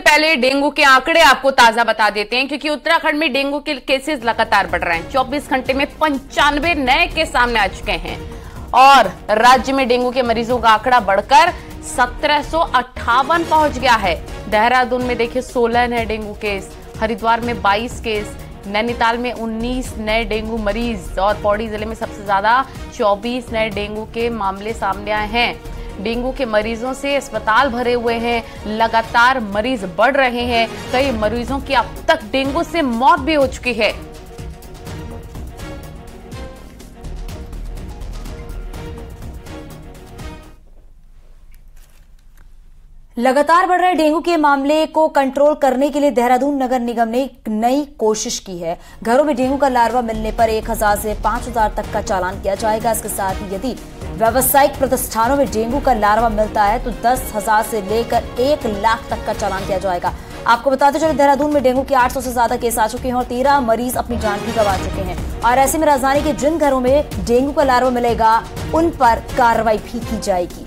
पहले डेंगू के आंकड़े आपको ताजा बता देते हैं, क्योंकि उत्तराखंड में डेंगू के केसेस लगातार बढ़ रहे हैं। 24 घंटे में 95 नए केस सामने आ चुके हैं और राज्य में डेंगू के मरीजों का आंकड़ा बढ़कर 1758 पहुंच गया है। देहरादून में देखिए 16 नए डेंगू केस, हरिद्वार में 22 केस, नैनीताल में 19 नए डेंगू मरीज और पौड़ी जिले में सबसे ज्यादा 24 नए डेंगू के मामले सामने आए हैं। डेंगू के मरीजों से अस्पताल भरे हुए हैं, लगातार मरीज बढ़ रहे हैं। कई मरीजों की अब तक डेंगू से मौत भी हो चुकी है। लगातार बढ़ रहे डेंगू के मामले को कंट्रोल करने के लिए देहरादून नगर निगम ने एक नई कोशिश की है। घरों में डेंगू का लार्वा मिलने पर 1000 से 5000 तक का चालान किया जाएगा। इसके साथ ही यदि व्यावसायिक प्रतिष्ठानों में डेंगू का लार्वा मिलता है तो 10,000 से लेकर 1 लाख तक का चालान किया जाएगा। आपको बताते चले देहरादून में डेंगू के 800 से ज्यादा केस आ चुके हैं और 13 मरीज अपनी जान भी गंवा चुके हैं। और ऐसे में राजधानी के जिन घरों में डेंगू का लार्वा मिलेगा उन पर कार्रवाई भी की जाएगी।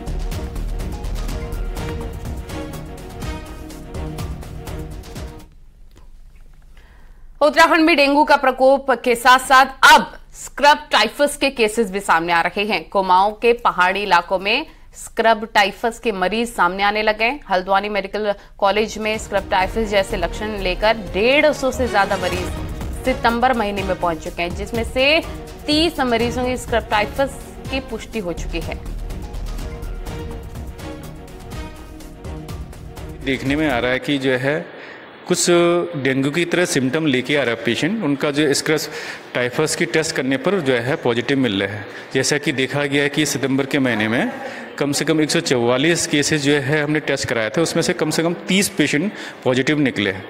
उत्तराखंड में डेंगू का प्रकोप के साथ साथ अब स्क्रब टाइफस के केसेस भी सामने आ रहे हैं। कुमाऊं के पहाड़ी इलाकों में स्क्रब टाइफस के मरीज सामने आने लगे। हल्द्वानी मेडिकल कॉलेज में स्क्रब टाइफस जैसे लक्षण लेकर 150 से ज्यादा मरीज सितंबर महीने में पहुंच चुके हैं, जिसमें से 30 मरीजों की स्क्रब टाइफस की पुष्टि हो चुकी है। देखने में आ रहा है कि जो है कुछ डेंगू की तरह सिम्टम लेके आ रहा है पेशेंट, उनका जो स्क्रब टाइफस की टेस्ट करने पर जो है पॉजिटिव मिल रहा है। जैसा कि देखा गया है कि सितंबर के महीने में कम से कम 144 केसेस जो है हमने टेस्ट कराया था, उसमें से कम 30 पेशेंट पॉजिटिव निकले हैं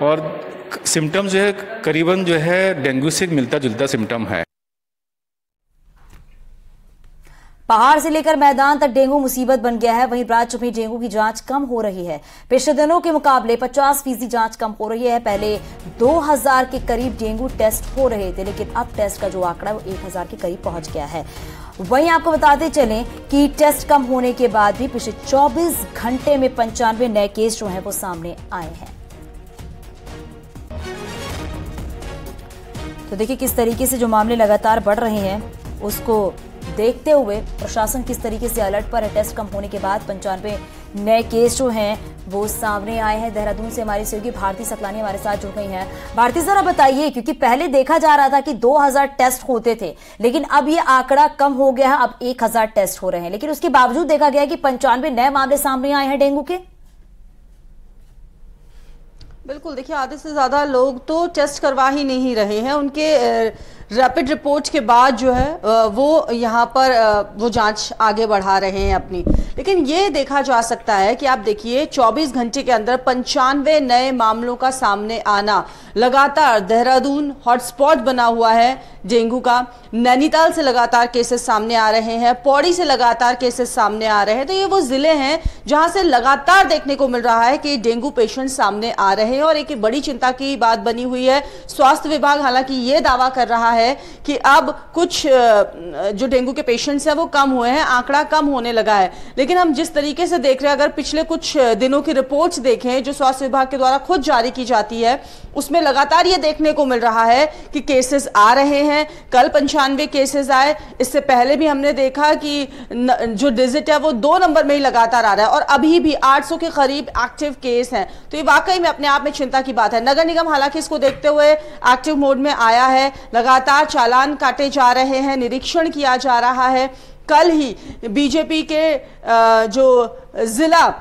और सिम्टम जो है करीबन जो है डेंगू से मिलता जुलता सिम्टम है। पहाड़ से लेकर मैदान तक डेंगू मुसीबत बन गया है। वहीं राज्य में डेंगू की जांच कम हो रही है। पिछले दिनों के मुकाबले 50% जांच कम हो रही है। पहले 2000 के करीब डेंगू टेस्ट हो रहे थे, लेकिन अब टेस्ट का जो आंकड़ा है वो 1000 के करीब पहुंच गया है। वहीं आपको बताते चलें कि टेस्ट कम होने के बाद भी पिछले 24 घंटे में 95 नए केस जो हैं वो सामने आए हैं। तो देखिए किस तरीके से जो मामले लगातार बढ़ रहे हैं उसको देखते हुए प्रशासन किस तरीके से अलर्ट पर है। टेस्ट कम होने के बाद 95 नए केस जो हैं वो सामने आए हैं। देहरादून से हमारी सहयोगी भारती सकलानी हमारे साथ जुड़ गई हैं। भारती जरा बताइए, क्योंकि पहले देखा जा रहा था कि 2000 टेस्ट होते थे, लेकिन अब ये आंकड़ा कम हो गया है, अब 1000 टेस्ट हो रहे हैं, लेकिन उसके बावजूद देखा गया कि 95 नए मामले सामने आए हैं डेंगू के। बिल्कुल, देखिए आधे से ज्यादा लोग तो टेस्ट करवा ही नहीं रहे हैं। उनके रैपिड रिपोर्ट के बाद जो है वो यहाँ पर वो जांच आगे बढ़ा रहे हैं अपनी। लेकिन ये देखा जा सकता है कि आप देखिए 24 घंटे के अंदर 95 नए मामलों का सामने आना। लगातार देहरादून हॉटस्पॉट बना हुआ है डेंगू का। नैनीताल से लगातार केसेस सामने आ रहे हैं, पौड़ी से लगातार केसेस सामने आ रहे हैं। तो ये वो जिले हैं जहां से लगातार देखने को मिल रहा है कि डेंगू पेशेंट सामने आ रहे हैं और एक बड़ी चिंता की बात बनी हुई है। स्वास्थ्य विभाग हालांकि ये दावा कर रहा है कि अब कुछ जो डेंगू के पेशेंट्स हैं वो कम हुए हैं, आंकड़ा कम होने लगा है। लेकिन हम जिस तरीके से देख रहे हैं, अगर पिछले कुछ दिनों की रिपोर्ट्स देखें जो स्वास्थ्य विभाग के द्वारा खुद जारी की जाती है, उसमें लगातार ये देखने को मिल रहा है कि केसेस आ रहे हैं। कल 95 केसेस आए, इससे पहले भी हमने देखा कि जो डिजिट है वो 2 नंबर में ही लगातार आ रहा है और अभी भी 800 के करीब एक्टिव केस हैं। तो ये वाकई में अपने आप में चिंता की बात है। नगर निगम हालांकि इसको देखते हुए एक्टिव मोड में आया है, लगातार चालान काटे जा रहे हैं, निरीक्षण किया जा रहा है। कल ही बीजेपी के जो जिला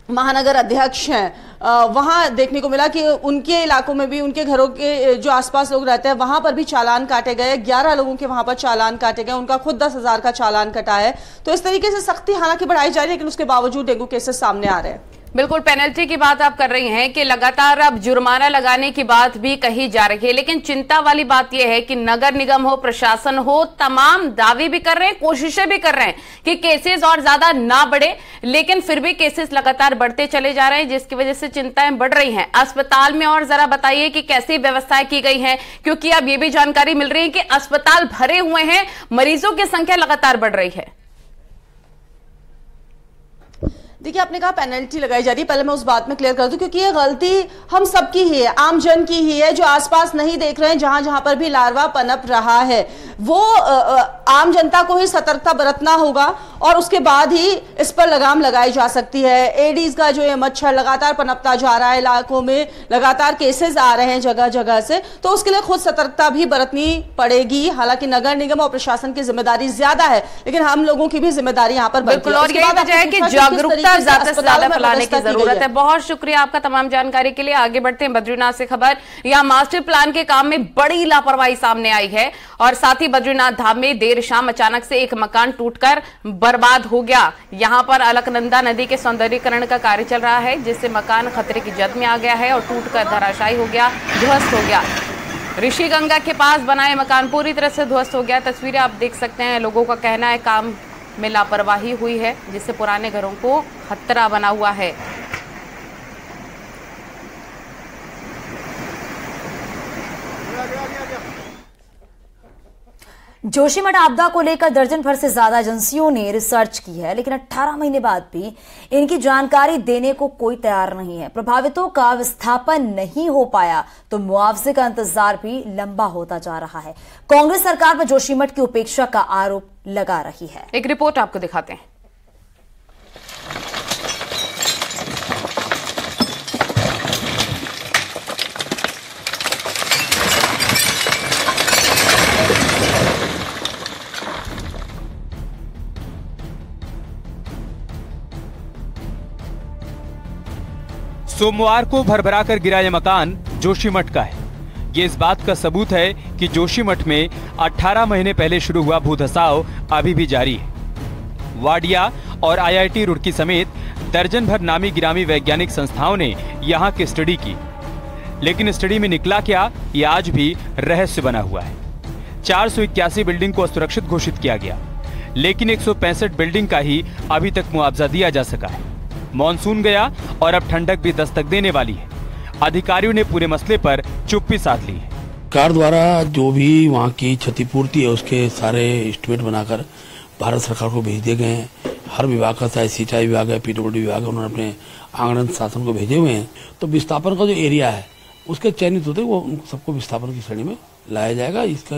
महानगर अध्यक्ष हैं वहां देखने को मिला कि उनके इलाकों में भी, उनके घरों के जो आसपास लोग रहते हैं वहां पर भी चालान काटे गए। 11 लोगों के वहां पर चालान काटे गए, उनका खुद 10,000 का चालान कटा है। तो इस तरीके से सख्ती हालांकि बढ़ाई जा रही है, लेकिन उसके बावजूद डेंगू केसेस सामने आ रहे हैं। बिल्कुल, पेनल्टी की बात आप कर रही हैं कि लगातार अब जुर्माना लगाने की बात भी कही जा रही है, लेकिन चिंता वाली बात यह है कि नगर निगम हो, प्रशासन हो, तमाम दावे भी कर रहे हैं, कोशिशें भी कर रहे हैं कि केसेस और ज्यादा ना बढ़े, लेकिन फिर भी केसेस लगातार बढ़ते चले जा रहे हैं, जिसकी वजह से चिंताएं बढ़ रही हैं। अस्पताल में और जरा बताइए कि कैसी व्यवस्थाएं की गई हैं, क्योंकि अब ये भी जानकारी मिल रही है कि अस्पताल भरे हुए हैं, मरीजों की संख्या लगातार बढ़ रही है। देखिए, आपने कहा पेनल्टी लगाई जा रही है, पहले मैं उस बात में क्लियर कर दूं, क्योंकि ये गलती हम सबकी ही है, आम जन की ही है, जो आसपास नहीं देख रहे हैं। जहां जहां पर भी लार्वा पनप रहा है, वो आम जनता को ही सतर्कता बरतना होगा और उसके बाद ही इस पर लगाम लगाई जा सकती है। एडीज का जो ये मच्छर लगातार पनपता जा रहा है, इलाकों में लगातार केसेस आ रहे हैं जगह जगह से, तो उसके लिए खुद सतर्कता भी बरतनी पड़ेगी। हालांकि नगर निगम और प्रशासन की जिम्मेदारी ज्यादा है, लेकिन हम लोगों की भी जिम्मेदारी यहाँ पर बिल्कुल, और यही वजह है कि जागरूकता ज्यादा से ज्यादा फैलाने की जरूरत है। बहुत शुक्रिया आपका तमाम जानकारी के लिए। आगे बढ़ते हैं बद्रीनाथ से खबर। यहाँ मास्टर प्लान के काम में बड़ी लापरवाही सामने आई है और साथ ही बद्रीनाथ धाम में देर शाम अचानक से एक मकान टूटकर बर्बाद हो गया। यहाँ पर अलकनंदा नदी के सौंदर्यीकरण का कार्य चल रहा है, जिससे मकान खतरे की जद में आ गया है और टूटकर धराशायी हो गया, ध्वस्त हो गया। ऋषि गंगा के पास बनाए मकान पूरी तरह से ध्वस्त हो गया। तस्वीरें आप देख सकते हैं। लोगों का कहना है काम में लापरवाही हुई है, जिससे पुराने घरों को खतरा बना हुआ है। जोशीमठ आपदा को लेकर दर्जन भर से ज्यादा एजेंसियों ने रिसर्च की है, लेकिन 18 महीने बाद भी इनकी जानकारी देने को कोई तैयार नहीं है। प्रभावितों का विस्थापन नहीं हो पाया तो मुआवजे का इंतजार भी लंबा होता जा रहा है। कांग्रेस सरकार पर जोशीमठ की उपेक्षा का आरोप लगा रही है। एक रिपोर्ट आपको दिखाते हैं। सोमवार को भरभरा कर गिरा यह मकान जोशीमठ का है। ये इस बात का सबूत है कि जोशीमठ में 18 महीने पहले शुरू हुआ भूधसाव अभी भी जारी है। वाडिया और आईआईटी रुड़की समेत दर्जन भर नामी गिरामी वैज्ञानिक संस्थाओं ने यहाँ की स्टडी की, लेकिन स्टडी में निकला क्या, ये आज भी रहस्य बना हुआ है। 481 बिल्डिंग को असुरक्षित घोषित किया गया, लेकिन 165 बिल्डिंग का ही अभी तक मुआवजा दिया जा सका है। मॉनसून गया और अब ठंडक भी दस्तक देने वाली है। अधिकारियों ने पूरे मसले पर चुप्पी साध ली है। सरकार द्वारा जो भी वहाँ की क्षतिपूर्ति है उसके सारे एस्टिमेट बनाकर भारत सरकार को भेज दिए गए हैं। हर विभाग का, चाहे सिंचाई विभाग है, पीडब्ल्यूडी विभाग है, उन्होंने अपने आंगन शासन को भेजे हुए हैं। तो विस्थापन का जो एरिया है उसके चयनित होते वो सबको विस्थापन की श्रेणी में लाया जाएगा। इसका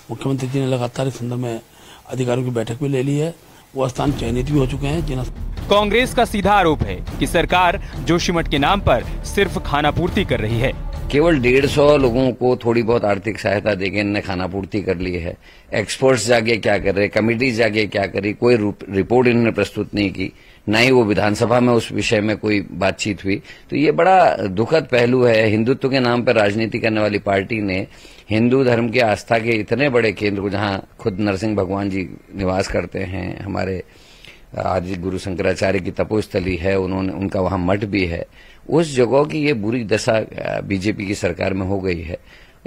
मुख्यमंत्री जी ने लगातार इस संदर्भ में अधिकारियों की बैठक भी ले ली है। वो स्थान चयनित भी हो चुके हैं। कांग्रेस का सीधा आरोप है कि सरकार जोशीमठ के नाम पर सिर्फ खानापूर्ति कर रही है। केवल 150 लोगों को थोड़ी बहुत आर्थिक सहायता देके इन्होंने खानापूर्ति कर ली है। एक्सपर्ट्स जाके क्या कर रहे, कमेटी जाके क्या करी, कोई रिपोर्ट इन्होंने प्रस्तुत नहीं की, न ही वो विधानसभा में उस विषय में कोई बातचीत हुई। तो ये बड़ा दुखद पहलू है। हिंदुत्व के नाम पर राजनीति करने वाली पार्टी ने हिंदू धर्म के आस्था के इतने बड़े केंद्र को, जहां खुद नरसिंह भगवान जी निवास करते हैं, हमारे आदि गुरु शंकराचार्य की तपोस्थली है, उन्होंने उनका वहां मठ भी है, उस जगह की ये बुरी दशा बीजेपी की सरकार में हो गई है।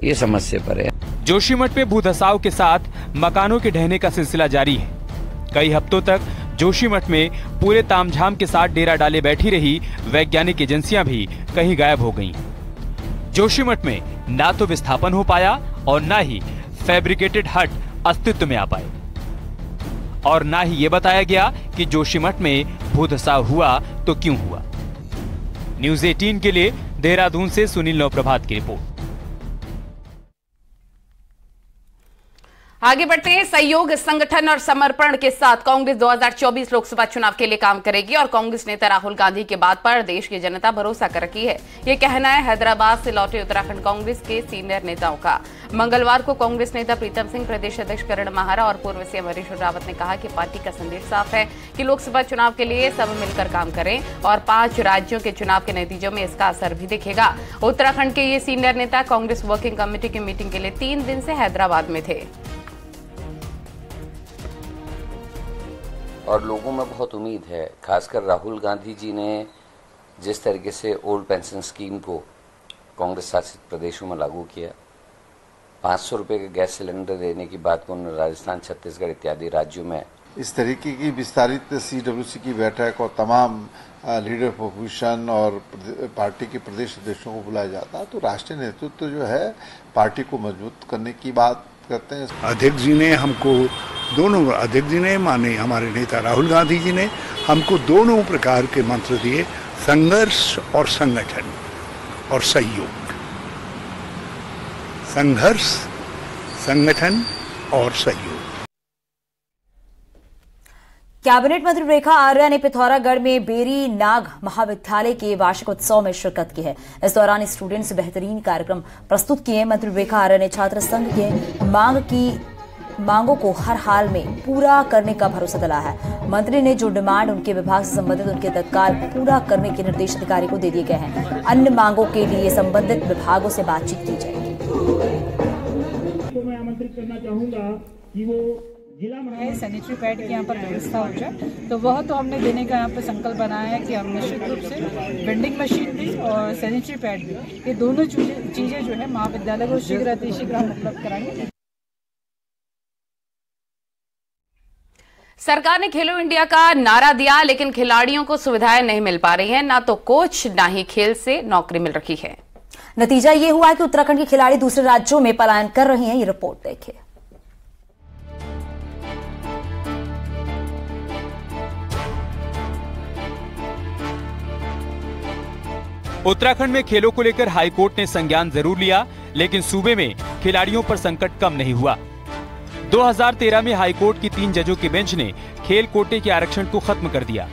ये समस्या पर है। जोशीमठ में भूधसाव के साथ मकानों के ढहने का सिलसिला जारी है। कई हफ्तों तक जोशीमठ में पूरे तामझाम के साथ डेरा डाले बैठी रही वैज्ञानिक एजेंसियां भी कहीं गायब हो गईं। जोशीमठ में ना तो विस्थापन हो पाया और ना ही फैब्रिकेटेड हट अस्तित्व में आ पाए, और ना ही ये बताया गया कि जोशीमठ में भूधसाव हुआ तो क्यों हुआ। न्यूज़ 18 के लिए देहरादून से सुनील नवप्रभात की रिपोर्ट। आगे बढ़ते हैं। सहयोग, संगठन और समर्पण के साथ कांग्रेस 2024 लोकसभा चुनाव के लिए काम करेगी और कांग्रेस नेता राहुल गांधी के बात पर देश की जनता भरोसा कर रखी है। यह कहना है हैदराबाद से लौटे उत्तराखंड कांग्रेस के सीनियर नेताओं का। मंगलवार को कांग्रेस नेता प्रीतम सिंह, प्रदेश अध्यक्ष करण माहारा और पूर्व सीएम हरीश रावत ने कहा कि पार्टी का संदेश साफ है कि लोकसभा चुनाव के लिए सब मिलकर काम करें और 5 राज्यों के चुनाव के नतीजों में इसका असर भी दिखेगा। उत्तराखंड के ये सीनियर नेता कांग्रेस वर्किंग कमेटी की मीटिंग के लिए 3 दिन से हैदराबाद में थे और लोगों में बहुत उम्मीद है। खासकर राहुल गांधी जी ने जिस तरीके से ओल्ड पेंशन स्कीम को कांग्रेस शासित प्रदेशों में लागू किया, 500 रुपये के गैस सिलेंडर देने की बात को उन्होंने राजस्थान, छत्तीसगढ़ इत्यादि राज्यों में इस तरीके की विस्तारित CWC की बैठक और तमाम लीडर ऑफ ऑपोजिशन और पार्टी के प्रदेश अध्यक्षों को बुलाया जाता है, तो राष्ट्रीय नेतृत्व जो है पार्टी को मजबूत करने की बात करते हैं। अध्यक्ष जी ने हमको दोनों, अध्यक्ष जी ने माने हमारे नेता राहुल गांधी जी ने हमको दोनों प्रकार के मंत्र दिए, संघर्ष और संगठन और सहयोग। संघर्ष, संगठन और सहयोग। कैबिनेट मंत्री रेखा आर्या ने पिथौरागढ़ में बेरी नाग महाविद्यालय के वार्षिक उत्सव में शिरकत की है। इस दौरान स्टूडेंट्स बेहतरीन कार्यक्रम प्रस्तुत किए। मंत्री रेखा आर्या ने छात्र संघ के मांगों को हर हाल में पूरा करने का भरोसा दिलाया है। मंत्री ने जो डिमांड उनके विभाग से संबंधित उनके तत्काल पूरा करने के निर्देश अधिकारी को दे दिए गए हैं। अन्य मांगों के लिए संबंधित विभागों से बातचीत की जाएगी। तो मैं आमंत्रित करना चाहूंगा कि वो सैनिटरी पैड की यहाँ पर व्यवस्था हो जाए, तो वह तो हमने देने का यहाँ पर संकल्प बनाया है कि हम निश्चित रूप से वेंडिंग मशीन भी और सैनिटरी पैड भी, ये दोनों चीजें जो है महाविद्यालय को शीघ्र अतिशीघ्र हम उपलब्ध कराएंगे। सरकार ने खेलो इंडिया का नारा दिया, लेकिन खिलाड़ियों को सुविधाएं नहीं मिल पा रही हैं। ना तो कोच, ना ही खेल से नौकरी मिल रही है। नतीजा ये हुआ है कि उत्तराखंड के खिलाड़ी दूसरे राज्यों में पलायन कर रहे हैं। ये रिपोर्ट देखिए। उत्तराखंड में खेलों को लेकर हाईकोर्ट ने संज्ञान जरूर लिया, लेकिन सूबे में खिलाड़ियों पर संकट कम नहीं हुआ। 2013 में हाईकोर्ट की 3 जजों के बेंच ने खेल कोटे के आरक्षण को खत्म कर दिया।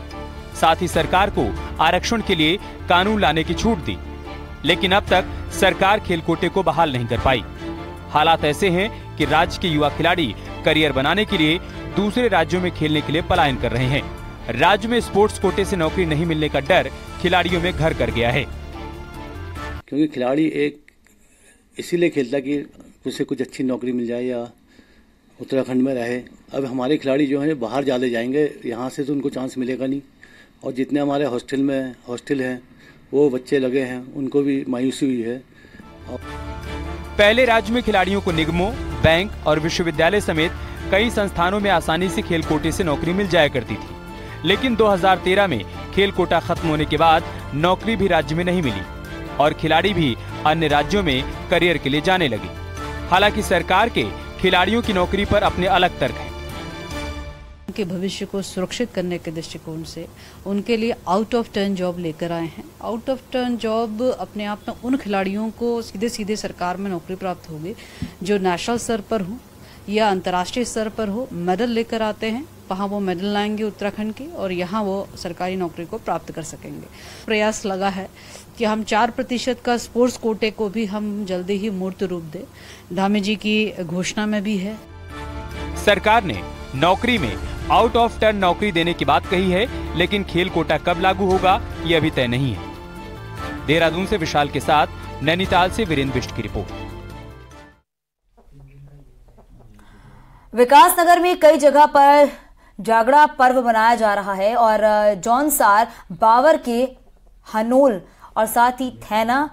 साथ ही सरकार को आरक्षण के लिए कानून लाने की छूट दी, लेकिन अब तक सरकार खेल कोटे को बहाल नहीं कर पाई। हालात ऐसे हैं कि राज्य के युवा खिलाड़ी करियर बनाने के लिए दूसरे राज्यों में खेलने के लिए पलायन कर रहे हैं। राज्य में स्पोर्ट्स कोटे से नौकरी नहीं मिलने का डर खिलाड़ियों में घर कर गया है, क्योंकि खिलाड़ी एक इसीलिए खेलता कि उसे कुछ अच्छी नौकरी मिल जाए या उत्तराखंड में रहे। अब हमारे खिलाड़ी जो हैं बाहर ज़्यादा जाएंगे, यहाँ से तो उनको चांस मिलेगा नहीं। और जितने हमारे हॉस्टल हैं वो बच्चे लगे हैं, उनको भी मायूसी हुई है। पहले राज्य में खिलाड़ियों को निगमों, बैंक और विश्वविद्यालय समेत कई संस्थानों में आसानी से खेल कोटे से नौकरी मिल जाया करती थी, लेकिन 2013 में खेल कोटा खत्म होने के बाद नौकरी भी राज्य में नहीं मिली और खिलाड़ी भी अन्य राज्यों में करियर के लिए जाने लगे। हालांकि सरकार के खिलाड़ियों की नौकरी पर अपने अलग तर्क हैं। उनके भविष्य को सुरक्षित करने के दृष्टिकोण से उनके लिए आउट ऑफ टर्न जॉब लेकर आए हैं। आउट ऑफ टर्न जॉब अपने आप में उन खिलाड़ियों को सीधे सीधे सरकार में नौकरी प्राप्त होगी जो नेशनल स्तर पर हो या अंतर्राष्ट्रीय स्तर पर हो, मेडल लेकर आते हैं। वहाँ वो मेडल लाएंगे उत्तराखंड की और यहाँ वो सरकारी नौकरी को प्राप्त कर सकेंगे। प्रयास लगा है कि हम 4% का स्पोर्ट्स कोटे को भी हम जल्दी ही मूर्त रूप दें। धामी जी की घोषणा में भी है। सरकार ने नौकरी में आउट ऑफ टर्न नौकरी देने की बात कही है, लेकिन खेल कोटा कब लागू होगा ये अभी तय नहीं है। देहरादून से विशाल के साथ नैनीताल से वीरेंद्र बिष्ट की रिपोर्ट। विकासनगर में कई जगह पर जागड़ा पर्व मनाया जा रहा है और जौनसार, बावर के हनोल और साथ ही थैना,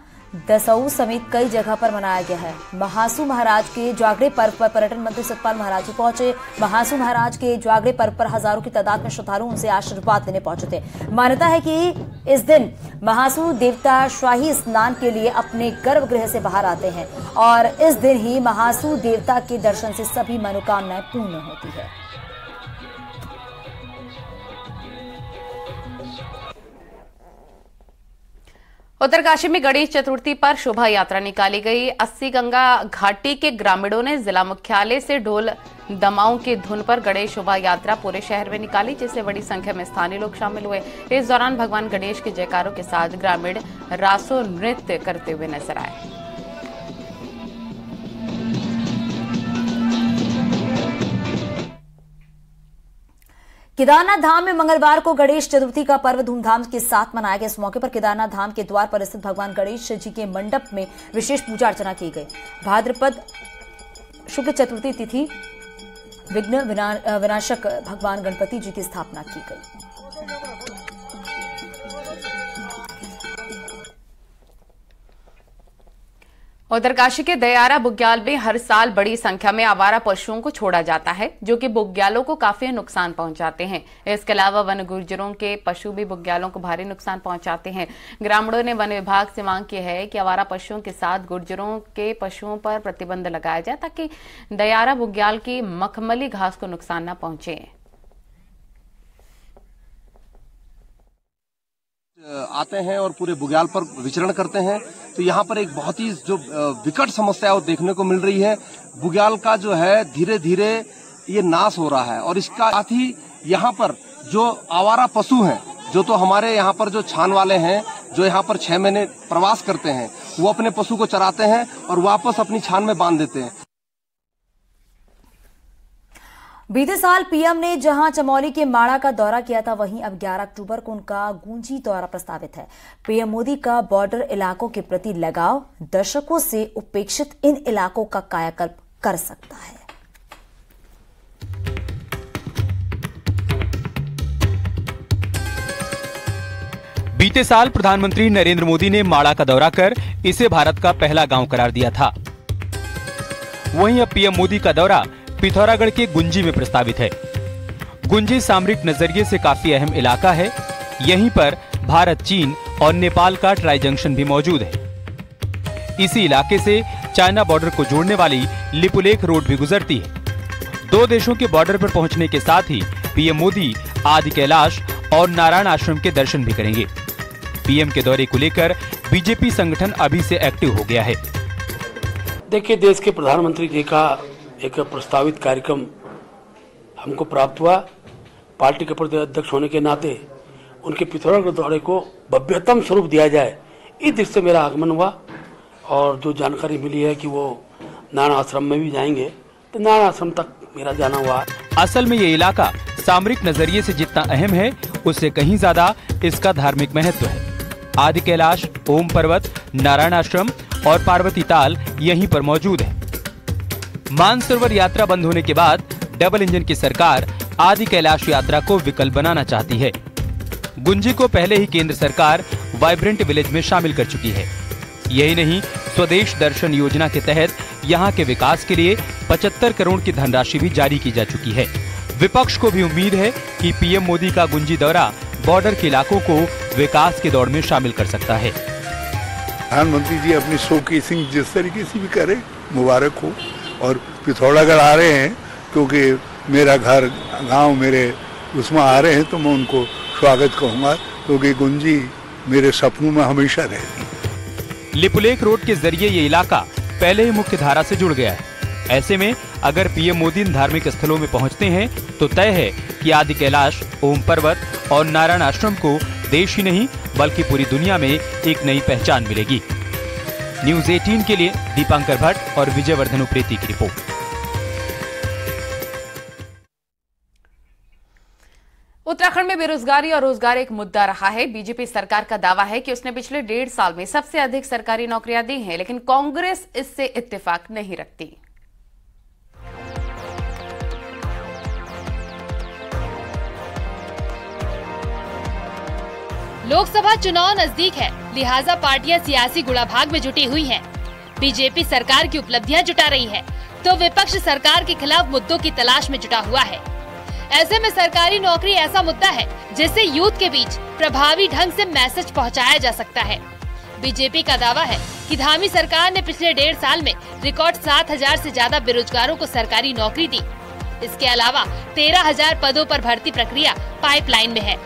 दसऊ समेत कई जगह पर मनाया गया है। महासू महाराज के जागड़े पर्व पर पर्यटन मंत्री सतपाल महाराज जी पहुंचे। महासू महाराज के जागड़े पर्व पर हजारों की तादाद में श्रद्धालु उनसे आशीर्वाद लेने पहुंचे थे। मान्यता है कि इस दिन महासू देवता शाही स्नान के लिए अपने गर्भगृह से बाहर आते हैं और इस दिन ही महासू देवता के दर्शन से सभी मनोकामनाएं पूर्ण होती है। उत्तरकाशी में गणेश चतुर्थी पर शोभा यात्रा निकाली गई। 80 गंगा घाटी के ग्रामीणों ने जिला मुख्यालय से ढोल दमाऊं की धुन पर गणेश शोभा यात्रा पूरे शहर में निकाली, जिससे बड़ी संख्या में स्थानीय लोग शामिल हुए। इस दौरान भगवान गणेश के जयकारों के साथ ग्रामीण रासो नृत्य करते हुए नजर आए। केदारनाथ धाम में मंगलवार को गणेश चतुर्थी का पर्व धूमधाम के साथ मनाया गया। इस मौके पर केदारनाथ धाम के द्वार पर स्थित भगवान गणेश जी के मंडप में विशेष पूजा अर्चना की गई। भाद्रपद शुक्ल चतुर्थी तिथि विघ्न विनाशक भगवान गणपति जी की स्थापना की गई। उत्तरकाशी के दयारा बुग्याल में हर साल बड़ी संख्या में आवारा पशुओं को छोड़ा जाता है, जो कि बुग्यालों को काफी नुकसान पहुंचाते हैं। इसके अलावा वन गुर्जरों के पशु भी बुग्यालों को भारी नुकसान पहुंचाते हैं। ग्रामीणों ने वन विभाग से मांग की है कि आवारा पशुओं के साथ गुर्जरों के पशुओं पर प्रतिबंध लगाया जाए, ताकि दयारा बुग्याल की मखमली घास को नुकसान न पहुंचे। आते हैं और पूरे बुग्याल पर विचरण करते हैं, तो यहाँ पर एक बहुत ही जो विकट समस्या है वो देखने को मिल रही है। बुग्याल का जो है धीरे धीरे ये नाश हो रहा है, और इसका साथ ही यहाँ पर जो आवारा पशु हैं, जो तो हमारे यहाँ पर जो छान वाले हैं, जो यहाँ पर 6 महीने प्रवास करते हैं, वो अपने पशु को चराते हैं और वापस अपनी छान में बांध देते हैं। बीते साल पीएम ने जहां चमोली के माड़ा का दौरा किया था, वहीं अब 11 अक्टूबर को उनका गूंजी दौरा प्रस्तावित है। पीएम मोदी का बॉर्डर इलाकों के प्रति लगाव दर्शकों से उपेक्षित इन इलाकों का कायाकल्प कर सकता है। बीते साल प्रधानमंत्री नरेंद्र मोदी ने माड़ा का दौरा कर इसे भारत का पहला गांव करार दिया था। वहीं अब पीएम मोदी का दौरा पिथौरागढ़ के गुंजी में प्रस्तावित है। गुंजी सामरिक नजरिए से काफी अहम इलाका है। यहीं पर भारत, चीन और नेपाल का ट्राई जंक्शन भी मौजूद है। इसी इलाके से चाइना बॉर्डर को जोड़ने वाली लिपुलेख रोड भी गुजरती है। दो देशों के बॉर्डर पर पहुंचने के साथ ही पीएम मोदी आदि कैलाश और नारायण आश्रम के दर्शन भी करेंगे। पीएम के दौरे को लेकर बीजेपी संगठन अभी से एक्टिव हो गया है। देखिए, देश के प्रधानमंत्री जी का एक प्रस्तावित कार्यक्रम हमको प्राप्त हुआ। पार्टी के प्रदेश अध्यक्ष होने के नाते उनके पिथौरागढ़ दौरे को भव्यतम स्वरूप दिया जाए, इस दृष्टि से मेरा आगमन हुआ। और जो जानकारी मिली है कि वो नारायण आश्रम में भी जाएंगे, तो नारायण आश्रम तक मेरा जाना हुआ। असल में ये इलाका सामरिक नजरिए से जितना अहम है, उससे कहीं ज्यादा इसका धार्मिक महत्व है। आदि कैलाश, ओम पर्वत, नारायण आश्रम और पार्वती ताल यहीं पर मौजूद है। मानसरोवर यात्रा बंद होने के बाद डबल इंजन की सरकार आदि कैलाश यात्रा को विकल्प बनाना चाहती है। गुंजी को पहले ही केंद्र सरकार वाइब्रेंट विलेज में शामिल कर चुकी है। यही नहीं, स्वदेश दर्शन योजना के तहत यहाँ के विकास के लिए 75 करोड़ की धनराशि भी जारी की जा चुकी है। विपक्ष को भी उम्मीद है कि पीएम मोदी का गुंजी दौरा बॉर्डर के इलाकों को विकास की दौड़ में शामिल कर सकता है। प्रधानमंत्री जी अपनी शोकेसिंग जिस तरीके से भी करे, मुबारक हो। और पिथौरागढ़ आ रहे हैं क्योंकि मेरा घर गांव मेरे उसमें आ रहे हैं, तो मैं उनको स्वागत कहूँगा, क्योंकि गुंजी मेरे सपनों में हमेशा रहेगी। लिपुलेख रोड के जरिए ये इलाका पहले ही मुख्य धारा से जुड़ गया है। ऐसे में अगर पीएम मोदी इन धार्मिक स्थलों में पहुंचते हैं, तो तय है कि आदि कैलाश, ओम पर्वत और नारायण आश्रम को देश ही नहीं बल्कि पूरी दुनिया में एक नई पहचान मिलेगी। न्यूज 18 के लिए दीपांकर भट्ट और विजयवर्धन उप्रेती की रिपोर्ट। उत्तराखंड में बेरोजगारी और रोजगार एक मुद्दा रहा है। बीजेपी सरकार का दावा है कि उसने पिछले 1.5 साल में सबसे अधिक सरकारी नौकरियां दी हैं, लेकिन कांग्रेस इससे इत्तेफाक नहीं रखती। लोकसभा चुनाव नजदीक है, लिहाजा पार्टियां सियासी गुड़ाभाग में जुटी हुई हैं। बीजेपी सरकार की उपलब्धियां जुटा रही है, तो विपक्ष सरकार के खिलाफ मुद्दों की तलाश में जुटा हुआ है। ऐसे में सरकारी नौकरी ऐसा मुद्दा है जिससे यूथ के बीच प्रभावी ढंग से मैसेज पहुंचाया जा सकता है। बीजेपी का दावा है कि धामी सरकार ने पिछले 1.5 साल में रिकॉर्ड 7,000 से ज्यादा बेरोजगारों को सरकारी नौकरी दी। इसके अलावा 13,000 पदों पर भर्ती प्रक्रिया पाइपलाइन में है।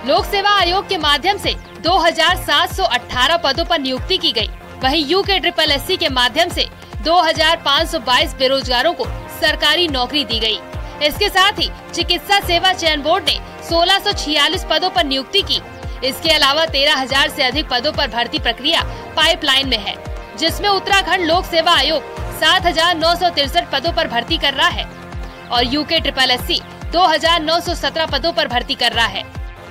लोक सेवा आयोग के माध्यम से 2,718 पदों पर नियुक्ति की गई। वहीं UKSSC के माध्यम से 2,522 बेरोजगारों को सरकारी नौकरी दी गई। इसके साथ ही चिकित्सा सेवा चयन बोर्ड ने 1,646 पदों पर नियुक्ति की। इसके अलावा 13,000 से अधिक पदों पर भर्ती प्रक्रिया पाइपलाइन में है, जिसमें उत्तराखंड लोक सेवा आयोग 7,963 पदों पर भर्ती कर रहा है और UKSSC 2,917 पदों पर भर्ती कर रहा है।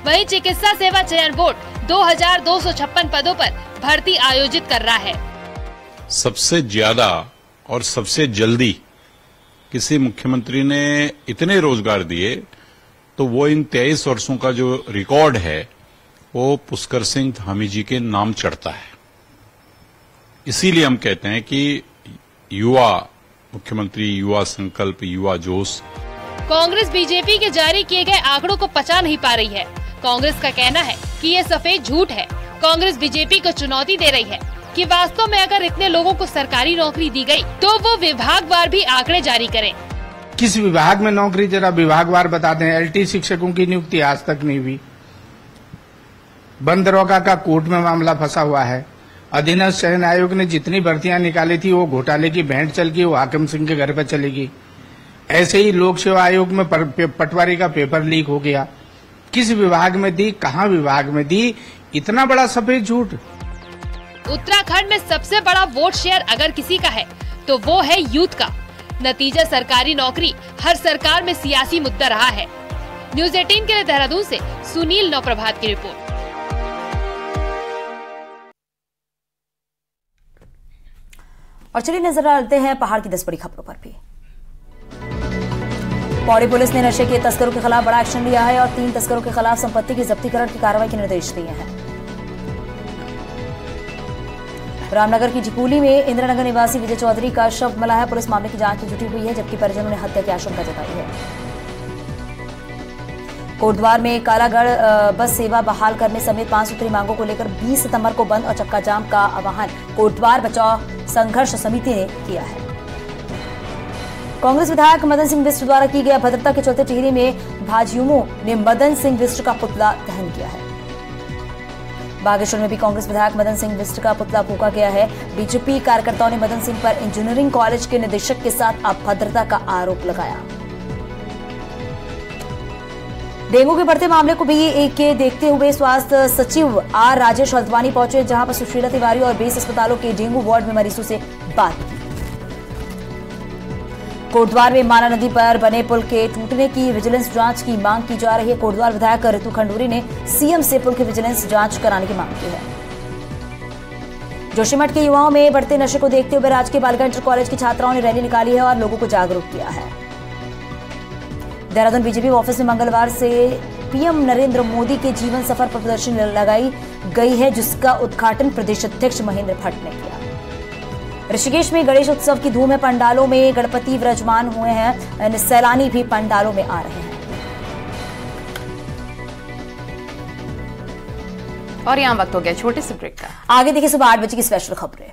वहीं चिकित्सा सेवा चयन बोर्ड 2,256 पदों पर भर्ती आयोजित कर रहा है। सबसे ज्यादा और सबसे जल्दी किसी मुख्यमंत्री ने इतने रोजगार दिए, तो वो इन 23 वर्षों का जो रिकॉर्ड है वो पुष्कर सिंह धामी जी के नाम चढ़ता है। इसीलिए हम कहते हैं कि युवा मुख्यमंत्री, युवा संकल्प, युवा जोश। कांग्रेस बीजेपी के जारी किए गए आंकड़ों को पचा नहीं पा रही है। कांग्रेस का कहना है कि ये सफेद झूठ है। कांग्रेस बीजेपी को चुनौती दे रही है कि वास्तव में अगर इतने लोगों को सरकारी नौकरी दी गई तो वो विभागवार भी आंकड़े जारी करें। किस विभाग में नौकरी जरा विभागवार बता दें। एलटी शिक्षकों की नियुक्ति आज तक नहीं हुई। बंद दरोगा का कोर्ट में मामला फंसा हुआ है। अधीनस्थ चयन आयोग ने जितनी भर्तियां निकाली थी वो घोटाले की भेंट चल गई, वो हाकिम सिंह के घर पर चलेगी। ऐसे ही लोक सेवा आयोग में पटवारी का पेपर लीक हो गया। किस विभाग में दी, कहां विभाग में दी, इतना बड़ा सफेद झूठ। उत्तराखंड में सबसे बड़ा वोट शेयर अगर किसी का है तो वो है यूथ का। नतीजा सरकारी नौकरी हर सरकार में सियासी मुद्दा रहा है। न्यूज़ 18 के लिए देहरादून से सुनील नवप्रभात की रिपोर्ट। और चलिए नजर डालते हैं पहाड़ की 10 बड़ी खबरों पर भी। पौड़ी पुलिस ने नशे के तस्करों के खिलाफ बड़ा एक्शन लिया है और 3 तस्करों के खिलाफ संपत्ति की जब्तीकरण की कार्रवाई के निर्देश दिए हैं। रामनगर की जिकूली में इंदिरानगर निवासी विजय चौधरी का शव मिला है। पुलिस मामले की जांच में जुटी हुई है, जबकि परिजनों ने हत्या की आशंका जताई है। कोटद्वार में कालागढ़ बस सेवा बहाल करने समेत 5 सूत्री मांगों को लेकर 20 सितंबर को बंद और चक्का जाम का आह्वान कोटद्वार बचाव संघर्ष समिति ने किया है। कांग्रेस विधायक मदन सिंह बिष्ट द्वारा की गई अभद्रता के चलते टिहरी में भाजयुमों ने मदन सिंह बिष्ट का पुतला दहन किया है। बागेश्वर में भी कांग्रेस विधायक मदन सिंह बिष्ट का पुतला फूंका गया है। बीजेपी कार्यकर्ताओं ने मदन सिंह पर इंजीनियरिंग कॉलेज के निदेशक के साथ अभद्रता का आरोप लगाया। डेंगू के बढ़ते मामले को भी के देखते हुए स्वास्थ्य सचिव आर राजेश हल्द्वानी पहुंचे, जहां पर सुशीला तिवारी और 20 अस्पतालों के डेंगू वार्ड में मरीजों से बात की। कोटद्वार में माना नदी पर बने पुल के टूटने की विजिलेंस जांच की मांग की जा रही है। कोटद्वार विधायक ऋतु खंडूरी ने सीएम से पुल की विजिलेंस जांच कराने की मांग की है। जोशीमठ के युवाओं में बढ़ते नशे को देखते हुए राजकीय बालिका इंटर कॉलेज की छात्राओं ने रैली निकाली है और लोगों को जागरूक किया है। देहरादून बीजेपी ऑफिस में मंगलवार से पीएम नरेंद्र मोदी के जीवन सफर पर प्रदर्शनी लगाई गई है, जिसका उद्घाटन प्रदेश अध्यक्ष महेंद्र भट्ट ने किया। ऋषिकेश में गणेश उत्सव की धूम है। पंडालों में गणपति विराजमान हुए हैं। सैलानी भी पंडालों में आ रहे हैं। और यहाँ वक्त हो गया छोटे से ब्रेक का। आगे देखिए सुबह 8 बजे की स्पेशल खबरें।